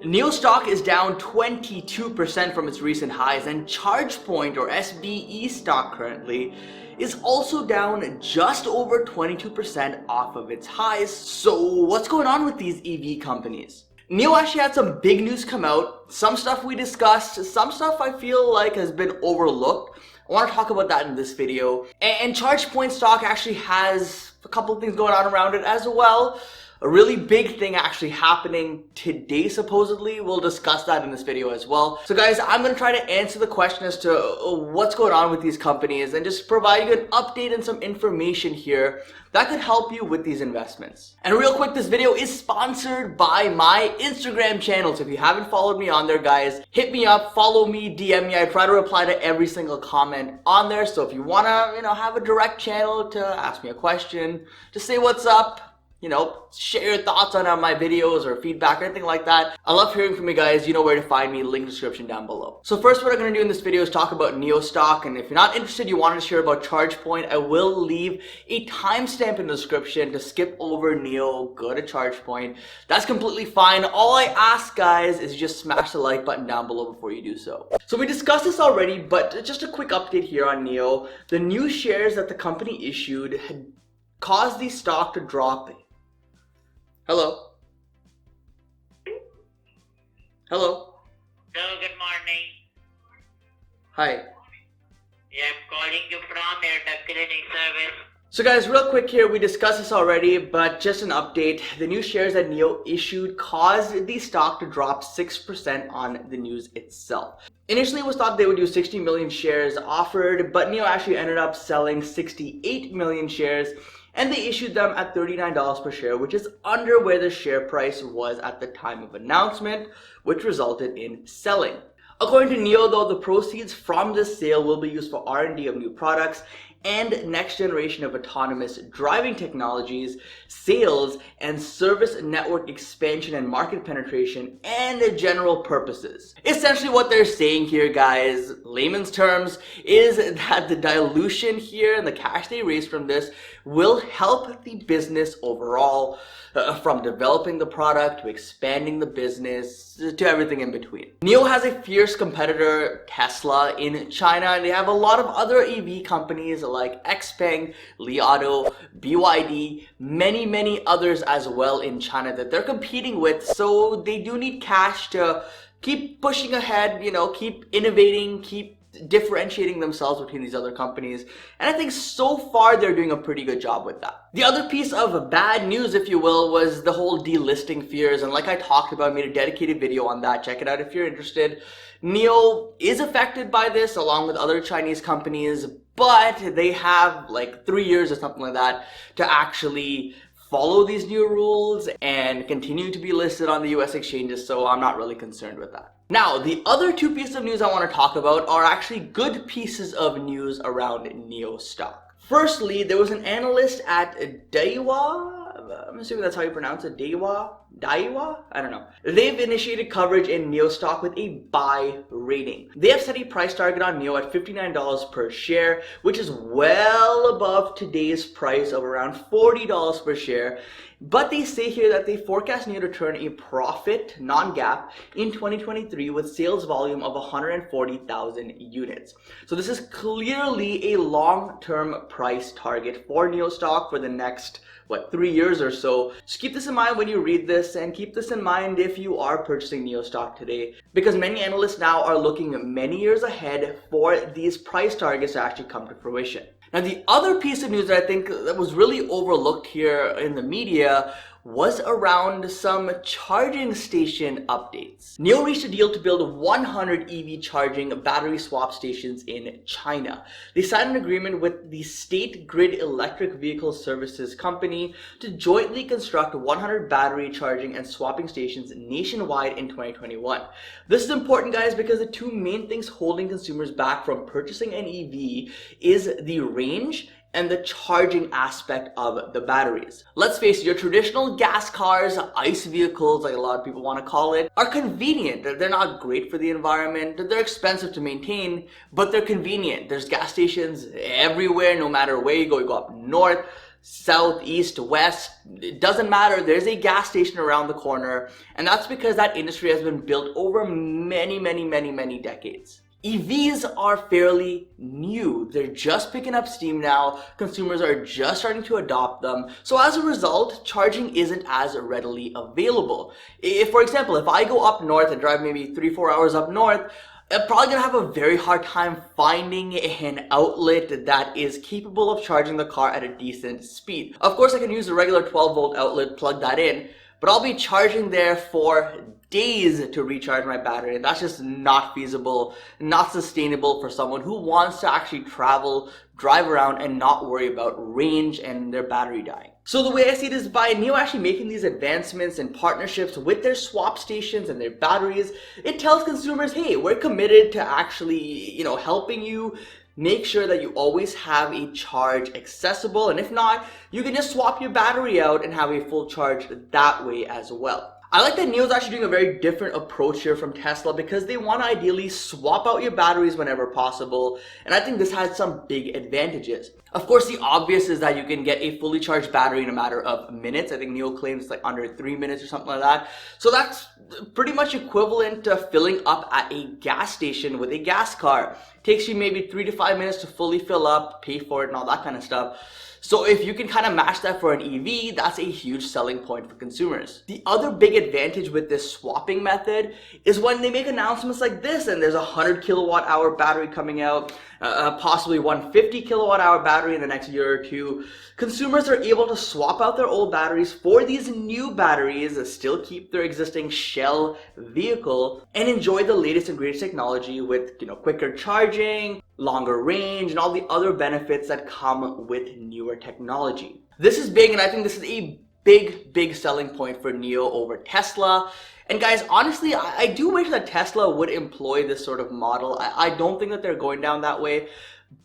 Nio Stock is down 22% from its recent highs, and Chargepoint or SBE Stock currently is also down just over 22% off of its highs. So what's going on with these EV companies? Nio actually had some big news come out, some stuff we discussed, some stuff I feel like has been overlooked. I want to talk about that in this video. And Chargepoint Stock actually has a couple of things going on around it as well. A really big thing actually happening today, supposedly. We'll discuss that in this video as well. So guys, I'm going to try to answer the question as to what's going on with these companies and just provide you an update and some information here that could help you with these investments. And real quick, this video is sponsored by my Instagram channel. So if you haven't followed me on there, guys, hit me up, follow me, DM me. I try to reply to every single comment on there. So if you want to, have a direct channel to ask me a question, just say what's up. Share your thoughts on my videos or feedback or anything like that. I love hearing from you guys. You know where to find me, link description down below. So first, what I'm going to do in this video is talk about Nio Stock. And if you're not interested, you wanted to share about Chargepoint, I will leave a timestamp in the description to skip over Nio, go to Chargepoint. That's completely fine. All I ask, guys, is just smash the like button down below before you do so. So we discussed this already, but just a quick update here on Nio. The new shares that the company issued had caused the stock to drop. Hello? Hello? Hello, good morning. Hi. Yeah, I'm calling you from the cleaning service. So guys, real quick here, we discussed this already, but just an update. The new shares that Nio issued caused the stock to drop 6% on the news itself. Initially, it was thought they would do 60 million shares offered, but Nio actually ended up selling 68 million shares, and they issued them at $39 per share, which is under where the share price was at the time of announcement, which resulted in selling. According to Nio, though, the proceeds from this sale will be used for R&D of new products and next generation of autonomous driving technologies, sales and service network expansion and market penetration, and general purposes. Essentially what they're saying here, guys, layman's terms, is that the dilution here and the cash they raise from this will help the business overall, from developing the product to expanding the business to everything in between. Nio has a fierce competitor, Tesla, in China, and they have a lot of other EV companies like XPeng, Li Auto, BYD, many others as well in China that they're competing with. So they do need cash to keep pushing ahead, keep innovating, keep differentiating themselves between these other companies, and I think so far they're doing a pretty good job with that. The other piece of bad news, if you will, was the whole delisting fears, and like I talked about, I made a dedicated video on that. Check it out if you're interested. Nio is affected by this along with other Chinese companies, but they have like 3 years or something like that to actually follow these new rules and continue to be listed on the US exchanges, so I'm not really concerned with that. Now, the other two pieces of news I want to talk about are actually good pieces of news around Nio Stock. Firstly, there was an analyst at Daiwa, I'm assuming that's how you pronounce it, Daiwa? I don't know. They've initiated coverage in Nio Stock with a buy rating. They have set a price target on Nio at $59 per share, which is well above today's price of around $40 per share. But they say here that they forecast Nio to turn a profit, non-GAAP, in 2023 with sales volume of 140,000 units. So this is clearly a long-term price target for Nio Stock for the next 3 years or so. Just keep this in mind when you read this, and keep this in mind if you are purchasing Nio Stock today, because many analysts now are looking many years ahead for these price targets to actually come to fruition. Now, the other piece of news that I think that was really overlooked here in the media was around some charging station updates. Nio reached a deal to build 100 EV charging battery swap stations in China. They signed an agreement with the State Grid Electric Vehicle Services Company to jointly construct 100 battery charging and swapping stations nationwide in 2021. This is important, guys, because the two main things holding consumers back from purchasing an EV is the range and the charging aspect of the batteries. Let's face it, your traditional gas cars, ICE vehicles, like a lot of people want to call it, are convenient. They're not great for the environment. They're expensive to maintain, but they're convenient. There's gas stations everywhere, no matter where you go up north, south, east, west, it doesn't matter. There's a gas station around the corner, and that's because that industry has been built over many decades. EVs are fairly new. They're just picking up steam now. Consumers are just starting to adopt them. So as a result, charging isn't as readily available. For example, if I go up north and drive maybe 3-4 hours up north, I'm probably gonna have a very hard time finding an outlet that is capable of charging the car at a decent speed. Of course, I can use a regular 12-volt outlet, plug that in, but I'll be charging there for days to recharge my battery, and that's just not feasible, not sustainable for someone who wants to actually travel, drive around, and not worry about range and their battery dying. So the way I see it is by Nio actually making these advancements and partnerships with their swap stations and their batteries, it tells consumers, hey, we're committed to actually, helping you make sure that you always have a charge accessible, and if not, you can just swap your battery out and have a full charge that way as well. I like that Nio is actually doing a very different approach here from Tesla because they want to ideally swap out your batteries whenever possible, and I think this has some big advantages. Of course, the obvious is that you can get a fully charged battery in a matter of minutes. I think Nio claims like under 3 minutes or something like that. So that's pretty much equivalent to filling up at a gas station with a gas car. It takes you maybe 3 to 5 minutes to fully fill up, pay for it, and all that kind of stuff. So if you can kind of match that for an EV, that's a huge selling point for consumers. The other big advantage with this swapping method is when they make announcements like this and there's a 100 kilowatt hour battery coming out, possibly 150 kilowatt hour battery in the next year or two, consumers are able to swap out their old batteries for these new batteries that still keep their existing shell vehicle and enjoy the latest and greatest technology with quicker charging, longer range, and all the other benefits that come with newer technology. This is big, and I think this is a big selling point for Nio over Tesla. And guys, honestly, I do wish that Tesla would employ this sort of model. I don't think that they're going down that way.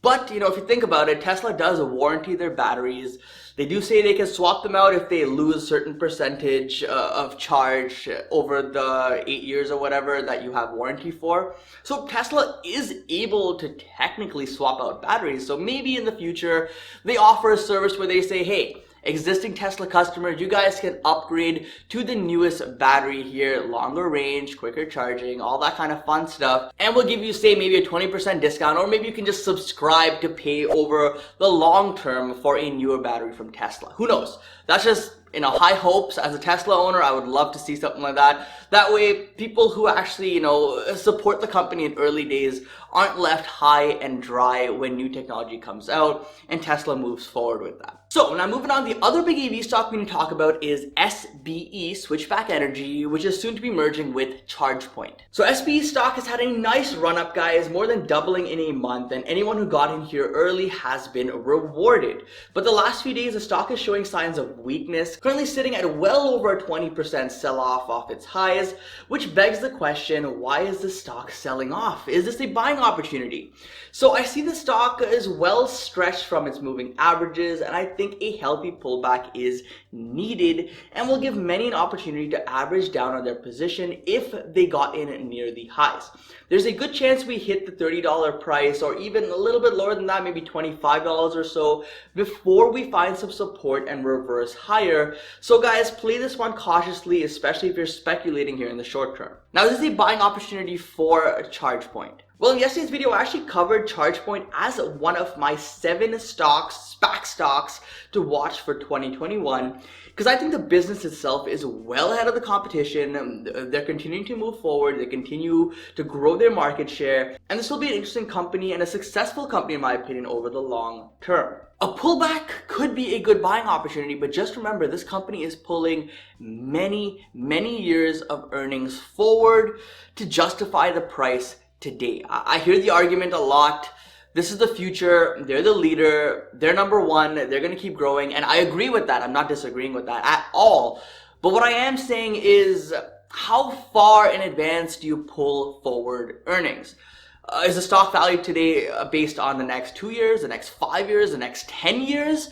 But, if you think about it, Tesla does warranty their batteries. They do say they can swap them out if they lose a certain percentage of charge over the 8 years or whatever that you have warranty for. So Tesla is able to technically swap out batteries. So maybe in the future, they offer a service where they say, hey, existing Tesla customers, you guys can upgrade to the newest battery here, longer range, quicker charging, all that kind of fun stuff. And we'll give you, say, maybe a 20% discount, or maybe you can just subscribe to pay over the long term for a newer battery from Tesla. Who knows? That's just high hopes. As a Tesla owner, I would love to see something like that. That way, people who actually, support the company in early days aren't left high and dry when new technology comes out, and Tesla moves forward with that. So now moving on, the other big EV stock we need to talk about is SBE, Switchback Energy, which is soon to be merging with Chargepoint. So SBE stock has had a nice run up, guys, more than doubling in a month, and anyone who got in here early has been rewarded. But the last few days, the stock is showing signs of weakness, currently sitting at well over a 20% sell-off off its highs, which begs the question, why is the stock selling off? Is this a buying opportunity? So I see the stock is well stretched from its moving averages, and I think a healthy pullback is needed and will give many an opportunity to average down on their position if they got in near the highs. There's a good chance we hit the $30 price, or even a little bit lower than that, maybe $25 or so, before we find some support and reverse higher. So guys, play this one cautiously, especially if you're speculating here in the short term. Now, this is a buying opportunity for Chargepoint. Well, in yesterday's video, I actually covered Chargepoint as one of my 7 stocks, SPAC stocks, to watch for 2021, because I think the business itself is well ahead of the competition. They're continuing to move forward. They continue to grow their market share, and this will be an interesting company and a successful company, in my opinion, over the long term. A pullback could be a good buying opportunity, but just remember, this company is pulling many years of earnings forward to justify the price today. I hear the argument a lot. This is the future. They're the leader. They're number one. They're going to keep growing. And I agree with that. I'm not disagreeing with that at all. But what I am saying is, how far in advance do you pull forward earnings? Is the stock value today based on the next 2 years, the next 5 years, the next 10 years?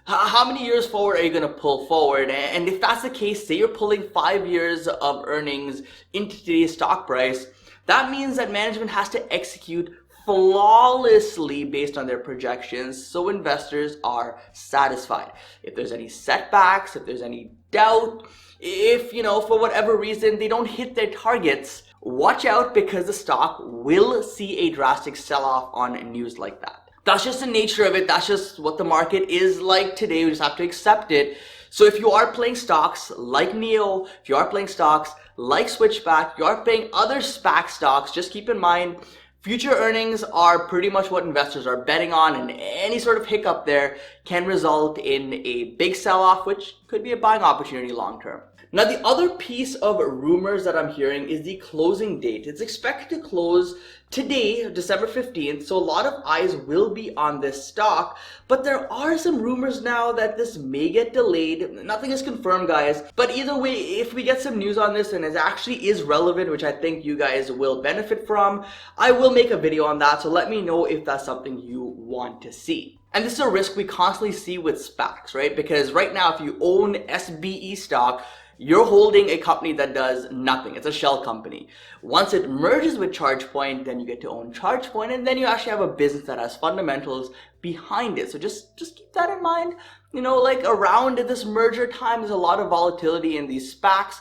How many years forward are you going to pull forward? And if that's the case, say you're pulling 5 years of earnings into today's stock price, that means that management has to execute flawlessly based on their projections, so investors are satisfied. If there's any setbacks, if there's any doubt, if, for whatever reason they don't hit their targets, watch out, because the stock will see a drastic sell-off on news like that. That's just the nature of it. That's just what the market is like today. We just have to accept it. So if you are playing stocks like Nio, if you are playing stocks like Switchback, you are playing other SPAC stocks, just keep in mind, future earnings are pretty much what investors are betting on, and any sort of hiccup there can result in a big sell-off, which could be a buying opportunity long term. Now, the other piece of rumors that I'm hearing is the closing date. It's expected to close today, December 15th, so a lot of eyes will be on this stock, but there are some rumors now that this may get delayed. Nothing is confirmed, guys, but either way, if we get some news on this and it actually is relevant, which I think you guys will benefit from, I will make a video on that, so let me know if that's something you want to see. And this is a risk we constantly see with SPACs, right? Because right now, if you own SBE Stock, you're holding a company that does nothing. It's a shell company. Once it merges with Chargepoint, then you get to own Chargepoint, and then you actually have a business that has fundamentals behind it. So just keep that in mind. Like around this merger time, there's a lot of volatility in these SPACs.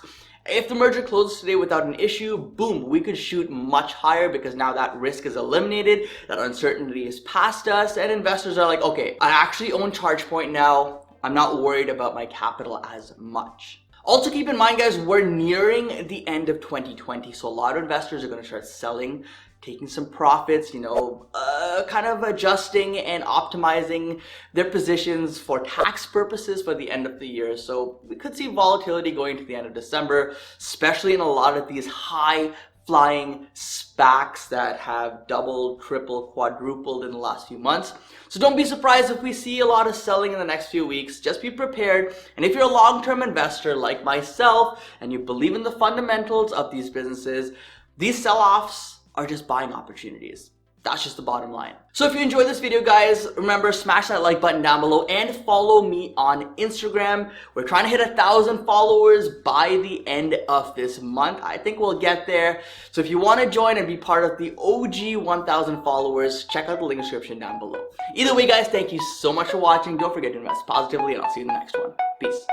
If the merger closes today without an issue, boom, we could shoot much higher, because now that risk is eliminated, that uncertainty is past us, and investors are like, okay, I actually own Chargepoint now. I'm not worried about my capital as much. Also keep in mind, guys, we're nearing the end of 2020, so a lot of investors are going to start selling, taking some profits, kind of adjusting and optimizing their positions for tax purposes for the end of the year. So we could see volatility going to the end of December, especially in a lot of these high flying SPACs that have doubled, tripled, quadrupled in the last few months. So don't be surprised if we see a lot of selling in the next few weeks. Just be prepared. And if you're a long-term investor like myself and you believe in the fundamentals of these businesses, these sell-offs are just buying opportunities. That's just the bottom line. So if you enjoyed this video, guys, remember, smash that like button down below and follow me on Instagram. We're trying to hit 1,000 followers by the end of this month. I think we'll get there. So if you want to join and be part of the OG 1,000 followers, check out the link description down below. Either way, guys, thank you so much for watching. Don't forget to invest positively, and I'll see you in the next one. Peace.